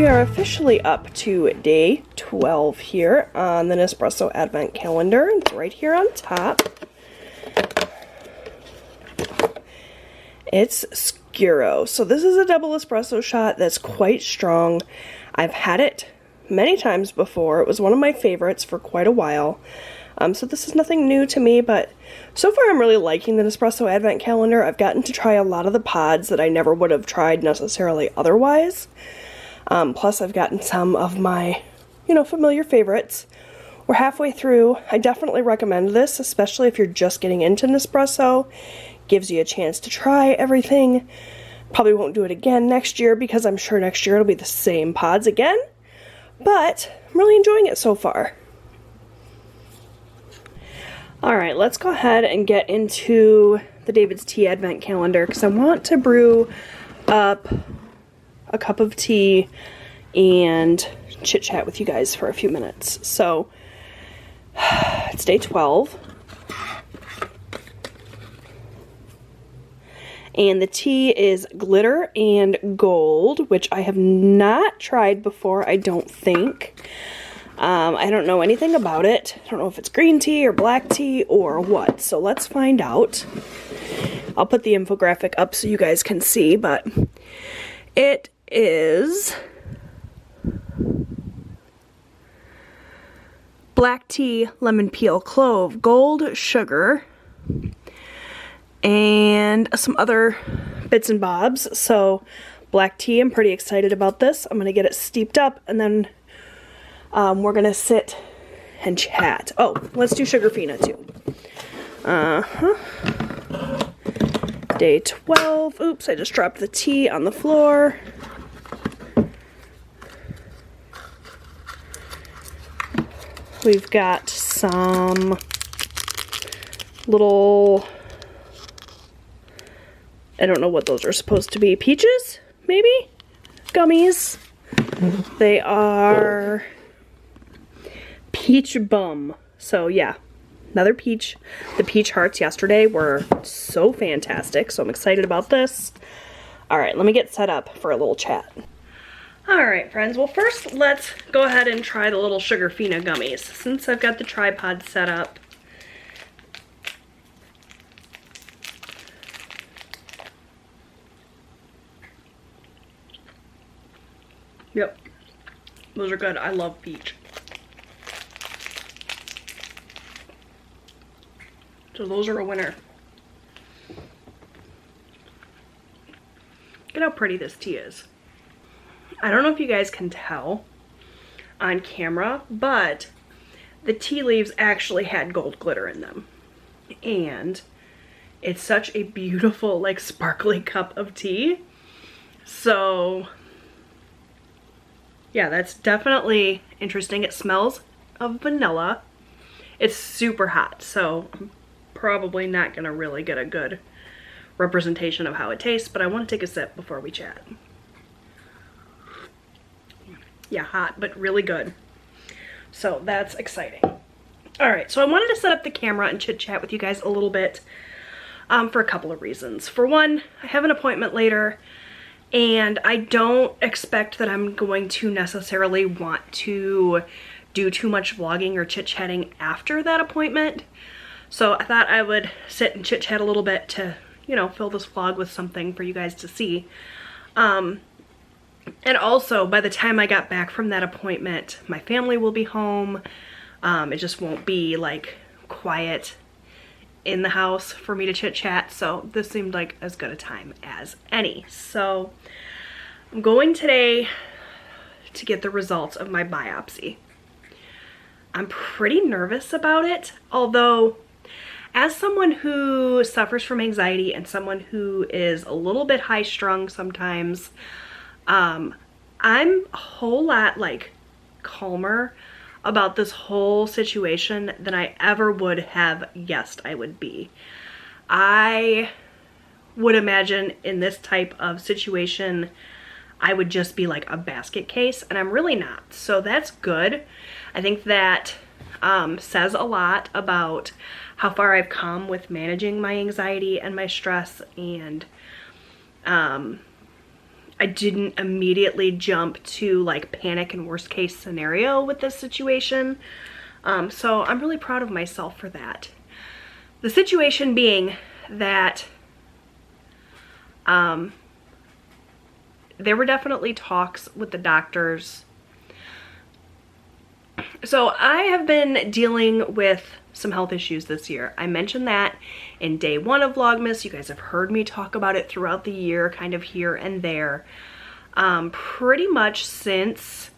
we are officially up to day 12 here on the Nespresso Advent Calendar. It's right here on top. It's Scuro. So this is a double espresso shot that's quite strong. I've had it many times before. It was one of my favorites for quite a while. So this is nothing new to me, but so far I'm really liking the Nespresso Advent Calendar. I've gotten to try a lot of the pods that I never would have tried necessarily otherwise. Plus I've gotten some of my, familiar favorites. We're halfway through. I definitely recommend this, especially if you're just getting into Nespresso. Gives you a chance to try everything. Probably won't do it again next year because I'm sure next year it'll be the same pods again. But I'm really enjoying it so far. Alright, let's go ahead and get into the David's Tea Advent Calendar because I want to brew up a cup of tea and chit chat with you guys for a few minutes. So, it's day 12. And the tea is glitter and gold, which I have not tried before, I don't think. I don't know anything about it. I don't know if it's green tea or black tea or what. So let's find out. I'll put the infographic up so you guys can see, but it is black tea, lemon peel, clove, gold, sugar, and some other bits and bobs. So black tea, I'm pretty excited about this. I'm going to get it steeped up and then we're going to sit and chat. Oh, let's do Sugarfina too. Day 12. Oops, I just dropped the tea on the floor. We've got some little, I don't know what those are supposed to be. Peaches, maybe? Gummies. They are peach bum. So yeah, another peach. The peach hearts yesterday were so fantastic, so I'm excited about this. Alright, let me get set up for a little chat. Alright friends, well first let's go ahead and try the little Sugarfina gummies. Since I've got the tripod set up, yep, those are good. I love peach. So those are a winner. Look at how pretty this tea is. I don't know if you guys can tell on camera, but the tea leaves actually had gold glitter in them. And it's such a beautiful, like, sparkly cup of tea. So yeah, that's definitely interesting. It smells of vanilla. It's super hot, so I'm probably not gonna really get a good representation of how it tastes, but I want to take a sip before we chat. Yeah, hot, but really good. So that's exciting. Alright, so I wanted to set up the camera and chit chat with you guys a little bit for a couple of reasons. For one, I have an appointment later, and I don't expect that I'm going to necessarily want to do too much vlogging or chit-chatting after that appointment. So I thought I would sit and chit-chat a little bit to, fill this vlog with something for you guys to see. And also, by the time I got back from that appointment, my family will be home. It just won't be, like, quiet in the house for me to chit-chat. So this seemed like as good a time as any. So I'm going today to get the results of my biopsy. I'm pretty nervous about it, although as someone who suffers from anxiety and someone who is a little bit high-strung sometimes, I'm a whole lot, like, calmer about this whole situation than I ever would have guessed I would be. I would imagine in this type of situation, I would just be like a basket case, and I'm really not. So that's good. I think that says a lot about how far I've come with managing my anxiety and my stress, and I I didn't immediately jump to like panic and worst case scenario with this situation. So I'm really proud of myself for that. The situation being that there were definitely talks with the doctors. So I have been dealing with some health issues this year. I mentioned that in day one of Vlogmas. You guys have heard me talk about it throughout the year, kind of here and there. Pretty much since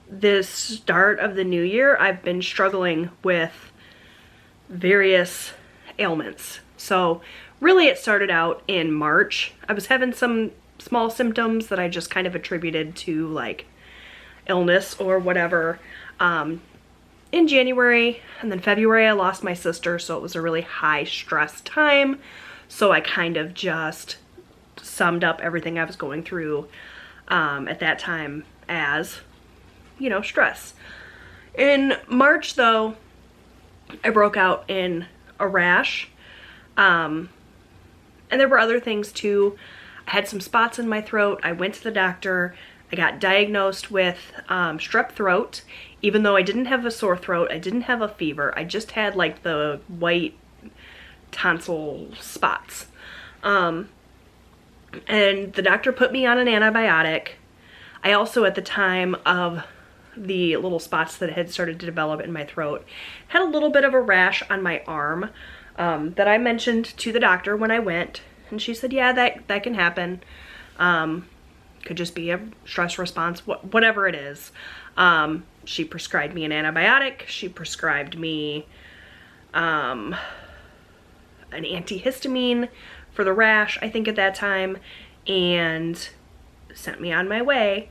the start of the new year, I've been struggling with various ailments. So really it started out in March. I was having some small symptoms that I just kind of attributed to like illness or whatever. In January and then February I lost my sister, so it was a really high stress time. So I kind of just summed up everything I was going through at that time as, you know, stress. In March though, I broke out in a rash, and there were other things too. I had some spots in my throat. I went to the doctor. I got diagnosed with strep throat. Even though I didn't have a sore throat, I didn't have a fever, I just had like the white tonsil spots. And the doctor put me on an antibiotic. I also, at the time of the little spots that had started to develop in my throat, had a little bit of a rash on my arm that I mentioned to the doctor when I went. And she said, yeah, that can happen. Could just be a stress response, whatever it is. She prescribed me an antibiotic. She prescribed me an antihistamine for the rash, I think at that time, and sent me on my way.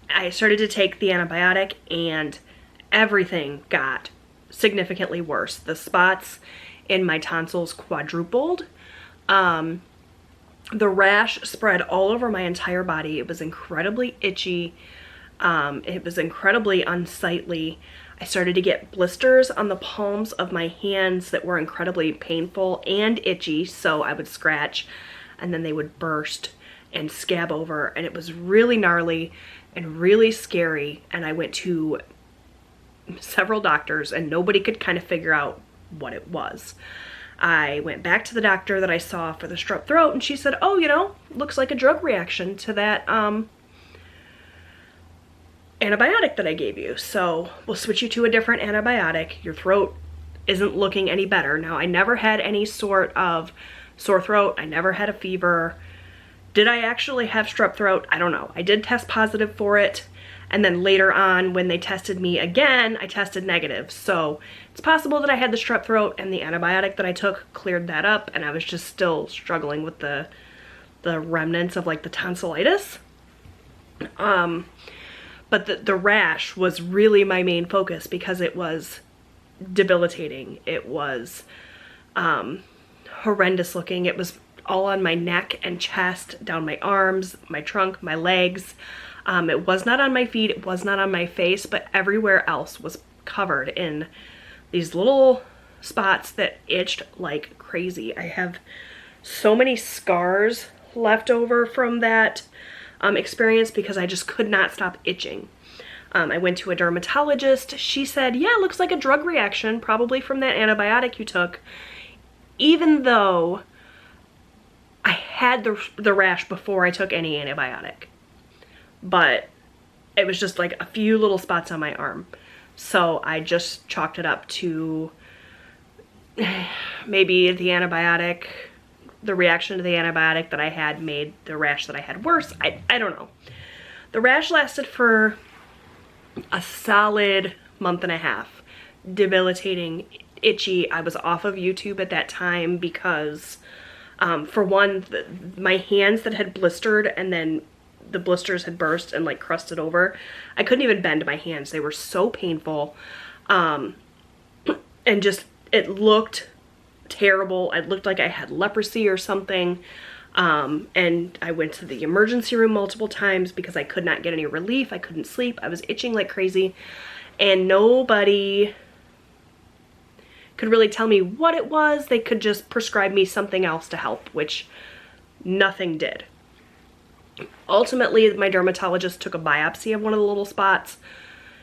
I started to take the antibiotic and everything got significantly worse. The spots in my tonsils quadrupled. The rash spread all over my entire body. It was incredibly itchy. It was incredibly unsightly. I started to get blisters on the palms of my hands that were incredibly painful and itchy, so I would scratch and then they would burst and scab over, and it was really gnarly and really scary. And I went to several doctors and nobody could kind of figure out what it was. I went back to the doctor that I saw for the strep throat and she said, oh, you know, looks like a drug reaction to that antibiotic that I gave you. So we'll switch you to a different antibiotic. Your throat isn't looking any better. Now, I never had any sort of sore throat. I never had a fever. Did I actually have strep throat? I don't know. I did test positive for it. And then later on, when they tested me again, I tested negative. So it's possible that I had the strep throat and the antibiotic that I took cleared that up, and I was just still struggling with the remnants of like the tonsillitis. But the rash was really my main focus because it was debilitating. It was horrendous looking. It was all on my neck and chest, down my arms, my trunk, my legs. It was not on my feet, it was not on my face, but everywhere else was covered in these little spots that itched like crazy. I have so many scars left over from that experience because I just could not stop itching. I went to a dermatologist. She said, yeah, looks like a drug reaction, probably from that antibiotic you took, even though I had the rash before I took any antibiotic. But it was just like a few little spots on my arm. So I just chalked it up to maybe the antibiotic, the reaction to the antibiotic that I had made the rash that I had worse. I don't know. The rash lasted for a solid month and a half. Debilitating, itchy. I was off of YouTube at that time because, for one, my hands that had blistered and then the blisters had burst and like crusted over. I couldn't even bend my hands. They were so painful. And just, it looked terrible. It looked like I had leprosy or something. And I went to the emergency room multiple times because I could not get any relief. I couldn't sleep. I was itching like crazy. And nobody could really tell me what it was. They could just prescribe me something else to help, which nothing did. Ultimately, my dermatologist took a biopsy of one of the little spots.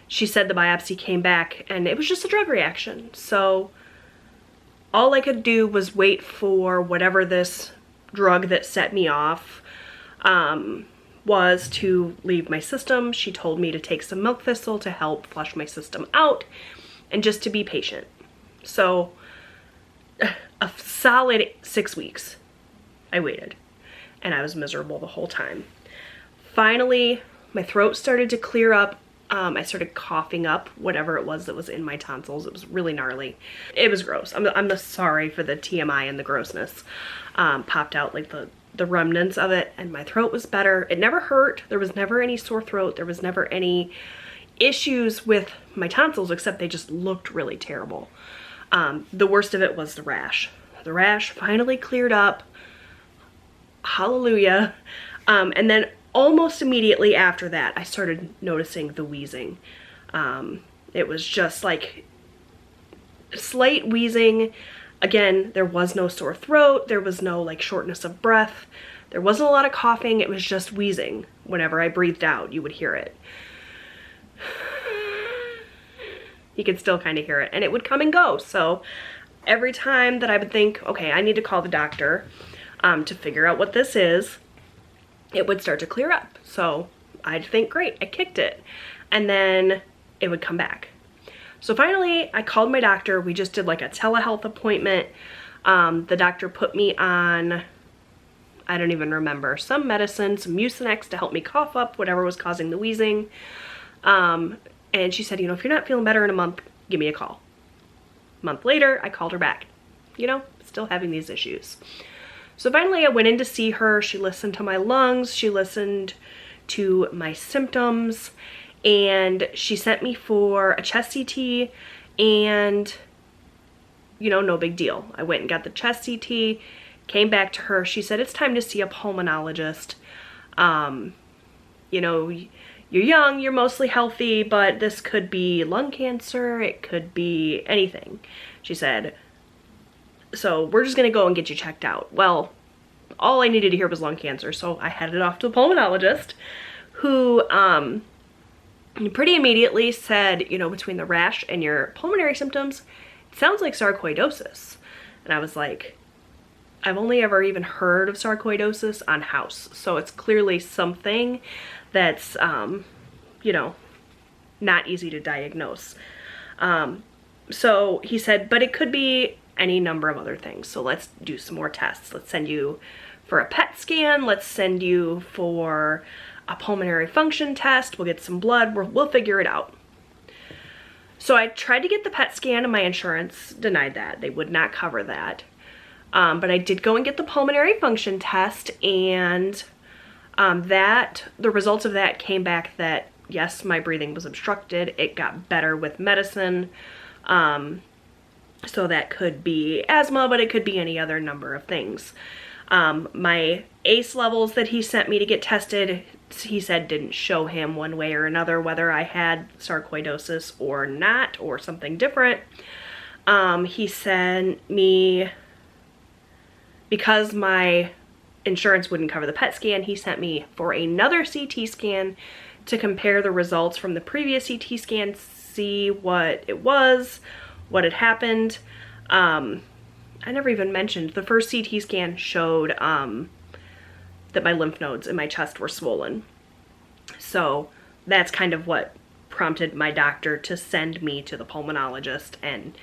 She said the biopsy came back and it was just a drug reaction. So all I could do was wait for whatever this drug that set me off was to leave my system. She told me to take some milk thistle to help flush my system out and just to be patient. So a solid 6 weeks I waited and I was miserable the whole time. Finally, my throat started to clear up. I started coughing up whatever it was that was in my tonsils. It was really gnarly. It was gross. I'm sorry for the TMI and the grossness. Popped out like the remnants of it, and my throat was better. It never hurt. There was never any sore throat. There was never any issues with my tonsils, except they just looked really terrible. The worst of it was the rash. The rash finally cleared up. Hallelujah. And then almost immediately after that, I started noticing the wheezing. It was just like slight wheezing. Again, there was no sore throat. There was no like shortness of breath. There wasn't a lot of coughing. It was just wheezing. Whenever I breathed out, you would hear it. You could still kind of hear it, and it would come and go. So every time that I would think, okay, I need to call the doctor to figure out what this is, it would start to clear up. So I'd think, great, I kicked it. And then it would come back. So finally, I called my doctor. We just did like a telehealth appointment. The doctor put me on, I don't even remember, some medicine, some Mucinex to help me cough up whatever was causing the wheezing. And she said, you know, if you're not feeling better in a month, give me a call. A month later, I called her back. You know, still having these issues. So finally I went in to see her. She listened to my lungs. She listened to my symptoms, and she sent me for a chest CT, and you know, no big deal. I went and got the chest CT, came back to her. She said, it's time to see a pulmonologist. You know, you're young, you're mostly healthy, but this could be lung cancer. It could be anything. She said, so we're just gonna go and get you checked out. Well, all I needed to hear was lung cancer, so I headed off to a pulmonologist who pretty immediately said, you know, between the rash and your pulmonary symptoms, it sounds like sarcoidosis. And I was like, I've only ever even heard of sarcoidosis on house, so it's clearly something that's, you know, not easy to diagnose. So he said, but it could be any number of other things. So let's do some more tests. Let's send you for a PET scan. Let's send you for a pulmonary function test. We'll get some blood. We'll figure it out. So I tried to get the PET scan and my insurance denied that. They would not cover that. But I did go and get the pulmonary function test, and the results of that came back that yes, my breathing was obstructed. It got better with medicine. So that could be asthma, but it could be any other number of things. My ACE levels that he sent me to get tested, he said didn't show him one way or another whether I had sarcoidosis or not, or something different. He sent me, because my insurance wouldn't cover the PET scan, he sent me for another CT scan to compare the results from the previous CT scan, see what it was, what had happened. I never even mentioned, the first CT scan showed that my lymph nodes in my chest were swollen. So that's kind of what prompted my doctor to send me to the pulmonologist, and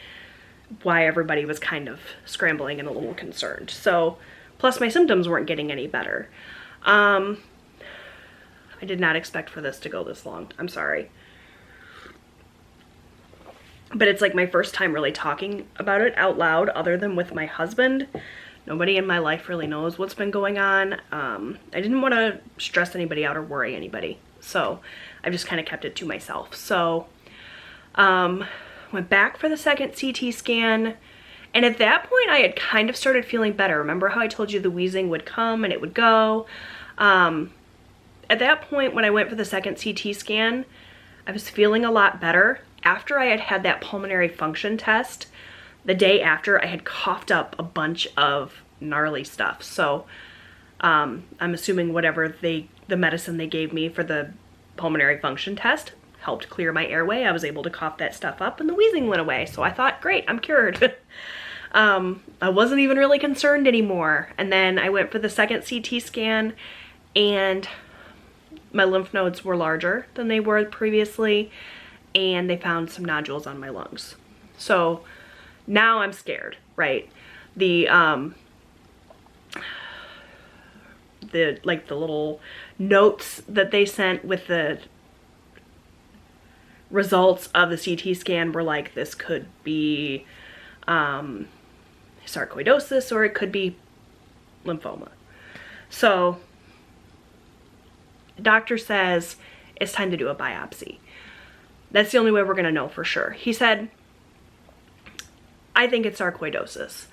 why everybody was kind of scrambling and a little concerned. So, plus my symptoms weren't getting any better. I did not expect for this to go this long. I'm sorry. But it's like my first time really talking about it out loud, other than with my husband. Nobody in my life really knows what's been going on. I didn't want to stress anybody out or worry anybody, so I've just kind of kept it to myself. So went back for the second CT scan, and at that point I had kind of started feeling better. Remember how I told you the wheezing would come and it would go? At that point, when I went for the second CT scan, I was feeling a lot better. After I had had that pulmonary function test, the day after, I had coughed up a bunch of gnarly stuff. So I'm assuming whatever they the medicine they gave me for the pulmonary function test helped clear my airway. I was able to cough that stuff up and the wheezing went away. So I thought, great, I'm cured. I wasn't even really concerned anymore. And then I went for the second CT scan and my lymph nodes were larger than they were previously, and they found some nodules on my lungs. So now I'm scared, right? The little notes that they sent with the results of the CT scan were like, this could be sarcoidosis or it could be lymphoma. So the doctor says it's time to do a biopsy. That's the only way we're gonna know for sure. He said, I think it's sarcoidosis,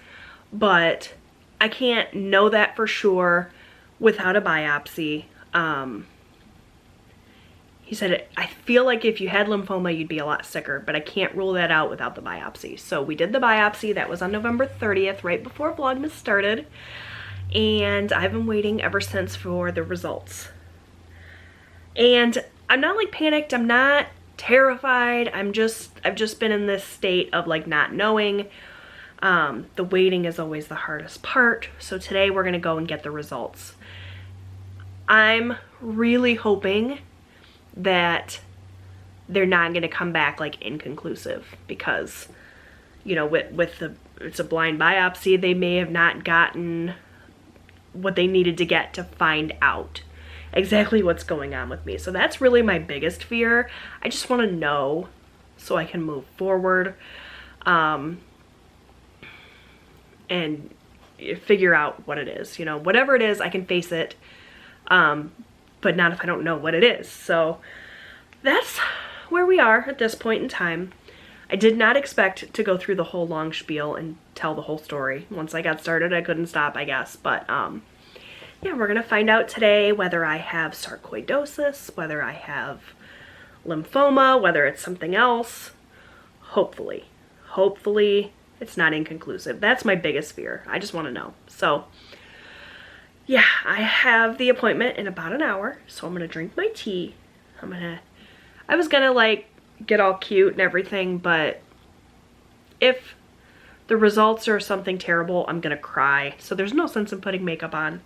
but I can't know that for sure without a biopsy. He said, I feel like if you had lymphoma, you'd be a lot sicker, but I can't rule that out without the biopsy. So we did the biopsy. That was on November 30th, right before Vlogmas started. And I've been waiting ever since for the results. And I'm not like panicked. I'm not terrified. I've just been in this state of like not knowing. The waiting is always the hardest part. So today we're gonna go and get the results. I'm really hoping that they're not going to come back like inconclusive, because, you know, it's a blind biopsy, they may have not gotten what they needed to get to find out exactly what's going on with me. So that's really my biggest fear. I just want to know so I can move forward and figure out what it is. You know, whatever it is, I can face it. But not if I don't know what it is. So that's where we are at this point in time. I did not expect to go through the whole long spiel and tell the whole story. Once I got started, I couldn't stop, I guess. But yeah, we're gonna find out today whether I have sarcoidosis, whether I have lymphoma, whether it's something else. Hopefully it's not inconclusive. That's my biggest fear. I just want to know. So yeah, I have the appointment in about an hour, so I'm gonna drink my tea. I was gonna like get all cute and everything, but if the results are something terrible, I'm gonna cry. So there's no sense in putting makeup on.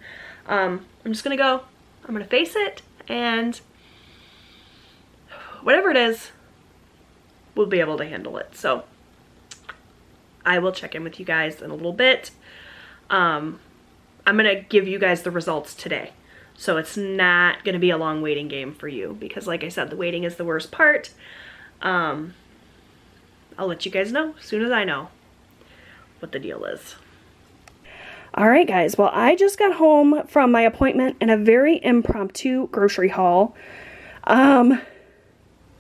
I'm just gonna go, I'm gonna face it, and whatever it is, we'll be able to handle it. So I will check in with you guys in a little bit. I'm gonna give you guys the results today. So it's not gonna be a long waiting game for you, because like I said, the waiting is the worst part. I'll let you guys know as soon as I know what the deal is. All right, guys. Well, I just got home from my appointment and a very impromptu grocery haul.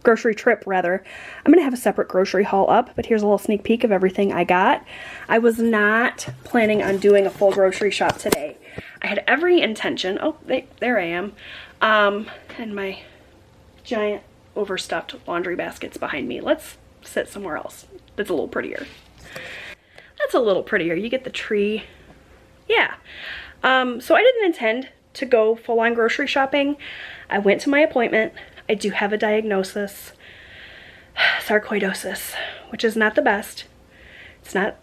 Grocery trip, rather. I'm gonna have a separate grocery haul up, but here's a little sneak peek of everything I got. I was not planning on doing a full grocery shop today. I had every intention. Oh, there I am. And my giant overstuffed laundry basket's behind me. Let's sit somewhere else. That's a little prettier. That's a little prettier. You get the tree. Yeah. So I didn't intend to go full-on grocery shopping. I went to my appointment. I do have a diagnosis, sarcoidosis, which is not the best. It's not,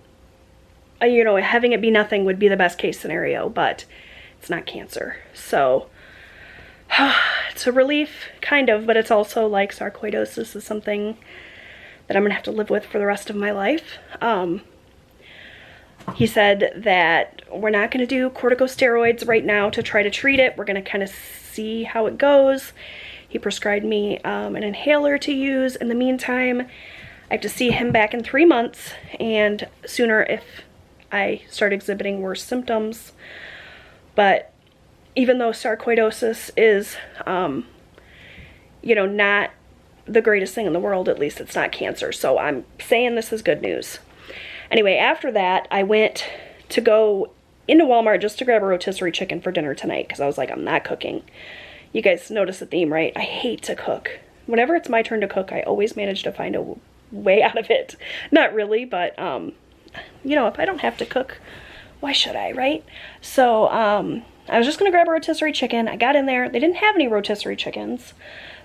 you know, having it be nothing would be the best case scenario, but it's not cancer. So it's a relief, kind of, but it's also like sarcoidosis is something that I'm gonna have to live with for the rest of my life. He said that we're not gonna do corticosteroids right now to try to treat it. We're gonna kind of see how it goes. He prescribed me an inhaler to use in the meantime. I have to see him back in 3 months, and sooner if I start exhibiting worse symptoms. But even though sarcoidosis is, you know, not the greatest thing in the world, at least it's not cancer. So I'm saying this is good news. Anyway, after that, I went to go into Walmart just to grab a rotisserie chicken for dinner tonight, because I was like, I'm not cooking. You guys notice the theme, right? I hate to cook. Whenever it's my turn to cook, I always manage to find a way out of it. Not really, but, you know, if I don't have to cook, why should I, right? So, I was just gonna grab a rotisserie chicken. I got in there, they didn't have any rotisserie chickens.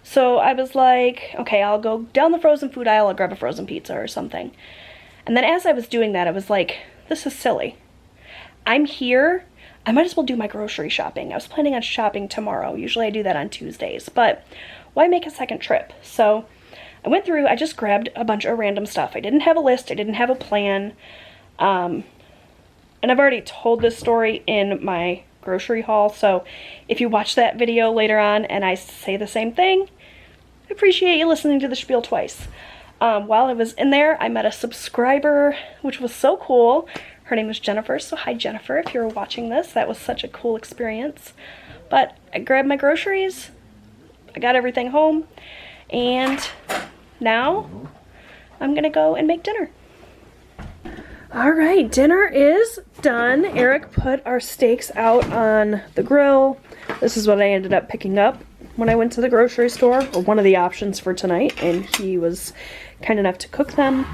So I was like, okay, I'll go down the frozen food aisle, I'll grab a frozen pizza or something. And then as I was doing that, I was like, this is silly. I'm here, I might as well do my grocery shopping. I was planning on shopping tomorrow. Usually I do that on Tuesdays, but why make a second trip? So I went through, I just grabbed a bunch of random stuff. I didn't have a list, I didn't have a plan. And I've already told this story in my grocery haul, so if you watch that video later on and I say the same thing, I appreciate you listening to the spiel twice. While I was in there, I met a subscriber, which was so cool. Her name was Jennifer, so hi Jennifer, if you're watching this. That was such a cool experience. But I grabbed my groceries, I got everything home, and now I'm gonna go and make dinner. All right, dinner is done. Eric put our steaks out on the grill. This is what I ended up picking up when I went to the grocery store, or one of the options for tonight, and he was kind enough to cook them.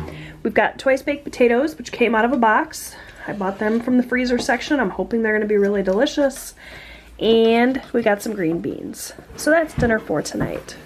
We've got twice baked potatoes, which came out of a box. I bought them from the freezer section. I'm hoping they're gonna be really delicious. And we got some green beans. So that's dinner for tonight.